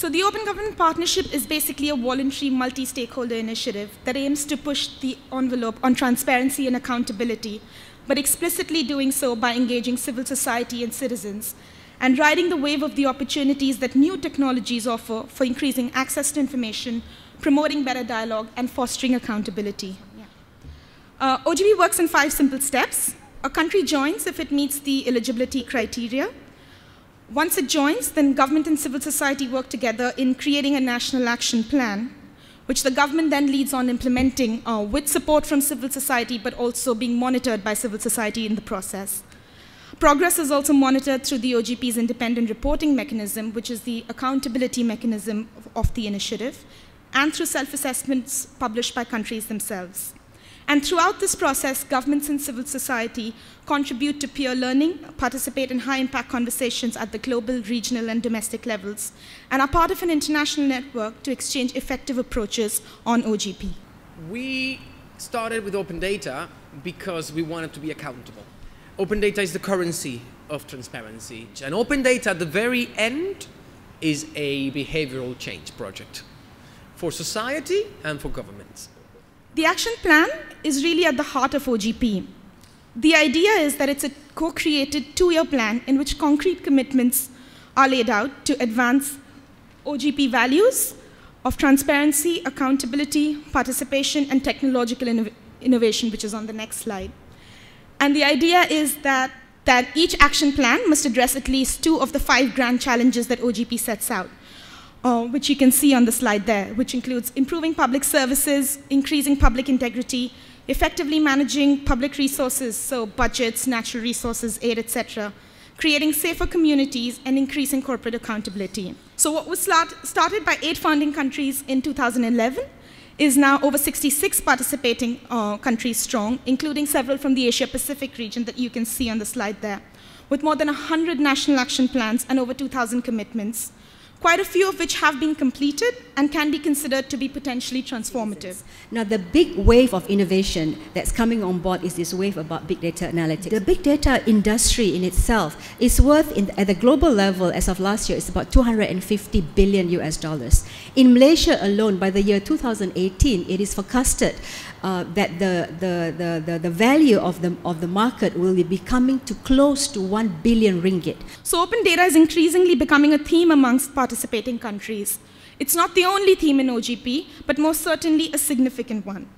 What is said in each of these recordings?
So the Open Government Partnership is basically a voluntary multi-stakeholder initiative that aims to push the envelope on transparency and accountability, but explicitly doing so by engaging civil society and citizens, and riding the wave of the opportunities that new technologies offer for increasing access to information, promoting better dialogue, and fostering accountability. OGP works in 5 simple steps. A country joins if it meets the eligibility criteria. Once it joins, then government and civil society work together in creating a national action plan, which the government then leads on implementing with support from civil society, but also being monitored by civil society in the process. Progress is also monitored through the OGP's independent reporting mechanism, which is the accountability mechanism of the initiative, and through self-assessments published by countries themselves. And throughout this process, governments and civil society contribute to peer learning, participate in high-impact conversations at the global, regional, and domestic levels, and are part of an international network to exchange effective approaches on OGP. We started with open data because we wanted to be accountable. Open data is the currency of transparency. And open data, at the very end, is a behavioral change project for society and for governments. The action plan is really at the heart of OGP. The idea is that it's a co-created 2-year plan in which concrete commitments are laid out to advance OGP values of transparency, accountability, participation, and technological innovation, which is on the next slide. And the idea is that each action plan must address at least 2 of the 5 grand challenges that OGP sets out, which you can see on the slide there, which includes improving public services, increasing public integrity, effectively managing public resources, so budgets, natural resources, aid, etc., creating safer communities, and increasing corporate accountability. So what was started by 8 founding countries in 2011 is now over 66 participating countries strong, including several from the Asia-Pacific region that you can see on the slide there, with more than 100 national action plans and over 2,000 commitments, quite a few of which have been completed and can be considered to be potentially transformative. Now, the big wave of innovation that's coming on board is this wave about big data analytics. The big data industry in itself is worth, at the global level, as of last year, it's about $250 billion US. In Malaysia alone, by the year 2018, it is forecasted that the value of the market will be coming to close to 1 billion ringgit. So open data is increasingly becoming a theme amongst participating countries. It's not the only theme in OGP, but most certainly a significant one.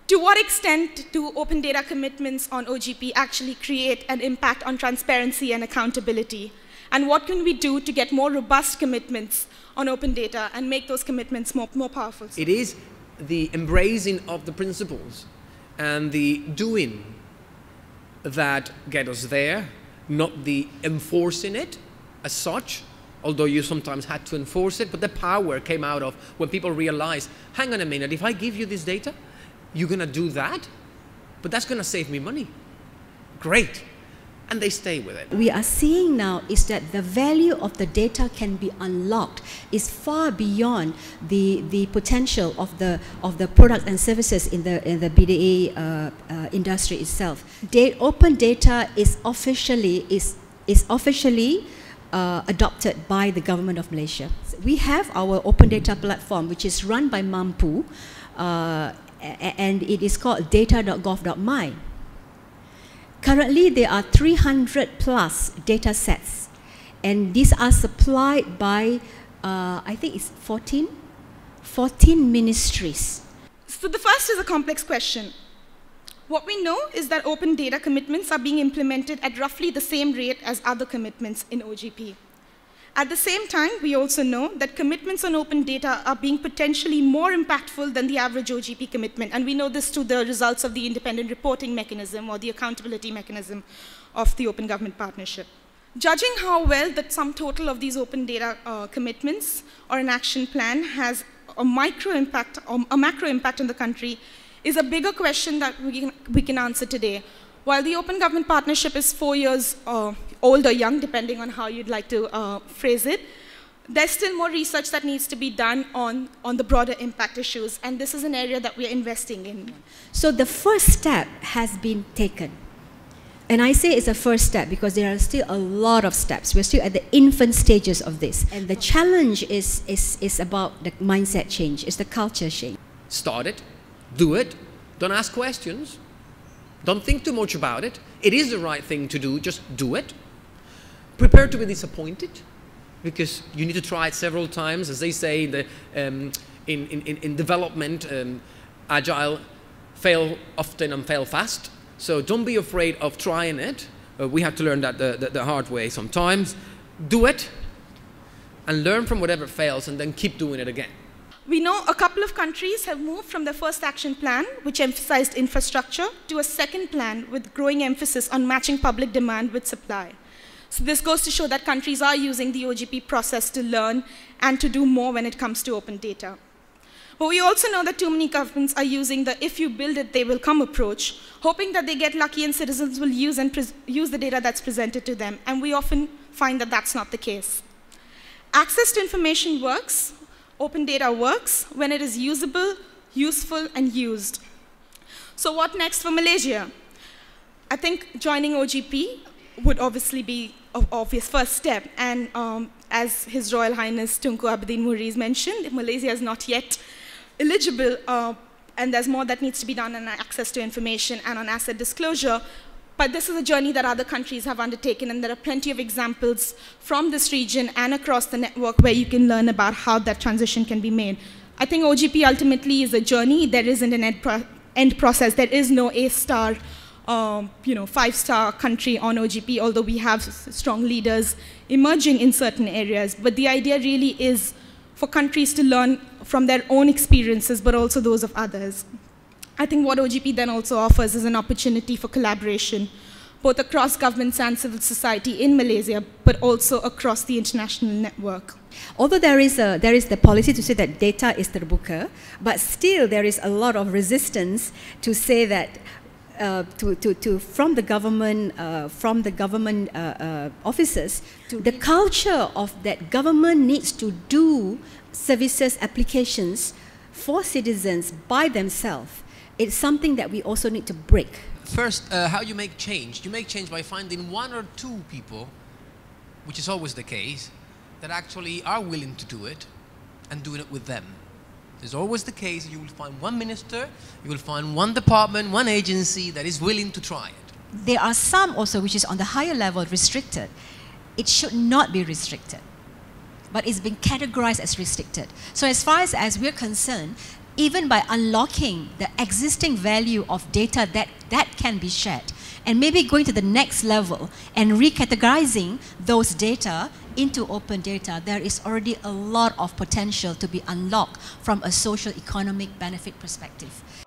To what extent do open data commitments on OGP actually create an impact on transparency and accountability? And what can we do to get more robust commitments on open data and make those commitments more powerful? It is the embracing of the principles and the doing that get us there, not the enforcing it as such, although you sometimes had to enforce it, but the power came out of when people realized, hang on a minute, if I give you this data, you're going to do that? But that's going to save me money. Great. And they stay with it. We are seeing now is that the value of the data can be unlocked is far beyond the potential of the products and services in the BDA industry itself. Open data is officially adopted by the government of Malaysia. We have our open data platform, which is run by Mampu, and it is called data.gov.my. Currently, there are 300 plus data sets, and these are supplied by, I think it's 14 ministries. So the first is a complex question. What we know is that open data commitments are being implemented at roughly the same rate as other commitments in OGP. At the same time, we also know that commitments on open data are being potentially more impactful than the average OGP commitment, and we know this through the results of the independent reporting mechanism or the accountability mechanism of the Open Government Partnership. Judging how well the sum total of these open data commitments or an action plan has a micro impact or a macro impact on the country is a bigger question that we can answer today. While the Open Government Partnership is 4 years old or young, depending on how you'd like to phrase it, there's still more research that needs to be done on the broader impact issues, and this is an area that we're investing in. So the first step has been taken. And I say it's a first step because there are still a lot of steps. We're still at the infant stages of this. And the challenge is about the mindset change, it's the culture change. Start it, do it, don't ask questions, don't think too much about it. It is the right thing to do, just do it. Prepare to be disappointed, because you need to try it several times. As they say in development, agile, fail often and fail fast. So don't be afraid of trying it. We have to learn that the hard way sometimes. Do it and learn from whatever fails and then keep doing it again. We know a couple of countries have moved from their first action plan, which emphasized infrastructure, to a second plan with growing emphasis on matching public demand with supply. So this goes to show that countries are using the OGP process to learn and to do more when it comes to open data. But we also know that too many governments are using the if you build it, they will come approach, hoping that they get lucky and citizens will use the data that's presented to them. And we often find that that's not the case. Access to information works, open data works, when it is usable, useful, and used. So what next for Malaysia? I think joining OGP would obviously be an obvious first step. And as His Royal Highness Tunku Abidin Muiz mentioned, Malaysia is not yet eligible, and there's more that needs to be done on access to information and on asset disclosure. But this is a journey that other countries have undertaken, and there are plenty of examples from this region and across the network where you can learn about how that transition can be made. I think OGP ultimately is a journey. There isn't an end process. There is no A-star, 5-star country on OGP, although we have strong leaders emerging in certain areas. But the idea really is for countries to learn from their own experiences, but also those of others. I think what OGP then also offers is an opportunity for collaboration, both across governments and civil society in Malaysia, but also across the international network. Although there is the policy to say that data is terbuka, but still there is a lot of resistance to say that from the government officers, to the culture of that government needs to do services, applications for citizens by themselves. It's something that we also need to break. First, how you make change? You make change by finding one or two people, which is always the case, that actually are willing to do it and doing it with them. It's always the case. You will find one minister, you will find one department, one agency that is willing to try it. There are some also which is on the higher level restricted. It should not be restricted, but it's been categorized as restricted. So as far as we're concerned, even by unlocking the existing value of data that can be shared, and maybe going to the next level and recategorizing those data into open data, there is already a lot of potential to be unlocked from a social economic benefit perspective.